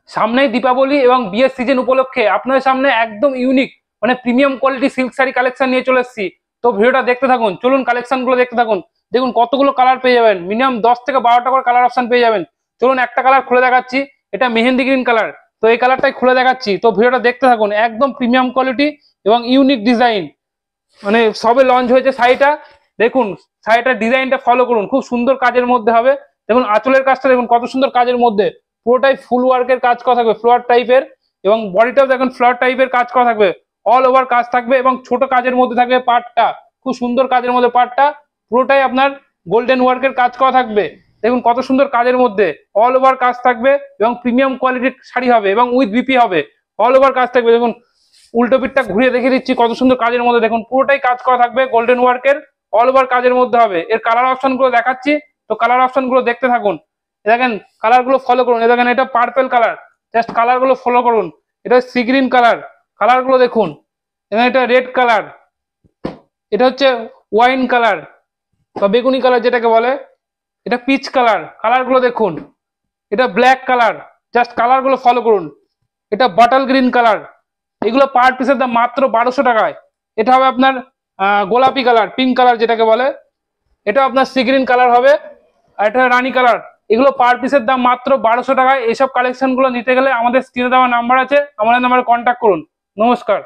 সামনেই দীপাবলি এবং বিয়ের সিজন উপলক্ষে আপনাদের সামনে একদম ইউনিক মানে premium quality silk sari collection নিয়ে চলে এসেছি। তো ভিডিওটা দেখতে থাকুন, চলুন কালেকশন গুলো দেখতে থাকুন। দেখুন কতগুলো কালার পেয়ে যাবেন, মিনিমাম 10 থেকে 12টা করে কালার অপশন পেয়ে যাবেন। চলুন একটা কালার খুলে দেখাচ্ছি, এটা মেহেন্দি গ্রিন কালার। তো এই কালারটাই খুলে দেখাচ্ছি, তো ভিডিওটা দেখতে থাকুন। একদম প্রিমিয়াম কোয়ালিটি এবং ইউনিক ডিজাইন, মানে সবে লঞ্চ হয়েছে শাড়িটা। দেখুন শাড়িটার ডিজাইনটা ফলো করুন, খুব সুন্দর কাজের মধ্যে হবে। দেখুন আঁচলের কাজটা দেখুন কত সুন্দর কাজের মধ্যে, পুরোটাই ফুল ওয়ার্কের কাজ করা থাকবে, ফ্লোয়ার টাইপের। এবং বডিটাও দেখুন ফ্লোয়ার টাইপের কাজ করা থাকবে, অল ওভার কাজ থাকবে এবং ছোট কাজের মধ্যে থাকবে পার্টটা, খুব সুন্দর কাজের মধ্যে পার্টটা পুরোটাই আপনার গোল্ডেন ওয়ার্কের কাজ করা থাকবে। দেখুন কত সুন্দর কাজের মধ্যে অল ওভার কাজ থাকবে এবং প্রিমিয়াম কোয়ালিটির শাড়ি হবে এবং উইথ বিপি হবে, অল ওভার কাজ থাকবে। দেখুন উল্টো পিঠটা ঘুরিয়ে দেখিয়ে দিচ্ছি, কত সুন্দর কাজের মধ্যে দেখুন পুরোটাই কাজ করা থাকবে গোল্ডেন ওয়ার্কের, অল ওভার কাজের মধ্যে হবে। এর কালার অপশন গুলো দেখাচ্ছি, তো কালার অপশন গুলো দেখতে থাকুন। দেখেন কালার গুলো ফলো করুন, দেখেন এটা পার্পেল কালার, জাস্ট কালার গুলো ফলো করুন। এটা সি গ্রিন কালার, কালার গুলো দেখুন। এখানে এটা রেড কালার, এটা হচ্ছে ওয়াইন কালার বা বেগুনি কালার যেটাকে বলে, এটা পিচ কালার, কালার গুলো দেখুন। এটা ব্ল্যাক কালার, জাস্ট কালার গুলো ফলো করুন। এটা বটল গ্রিন কালার, এগুলো পার পিসের দাম মাত্র 1200 টাকায়। এটা হবে আপনার গোলাপি কালার, পিঙ্ক কালার যেটাকে বলে, এটা আপনার সি গ্রিন কালার হবে। আর এটা রানী কালার। এগুলো পার পিসের দাম মাত্র 1200 টাকায়। এইসব কালেকশন গুলো নিতে গেলে আমাদের স্ক্রিনে দেওয়া নাম্বার আছে, আমাদের নাম্বারে কন্ট্যাক্ট করুন। নমস্কার।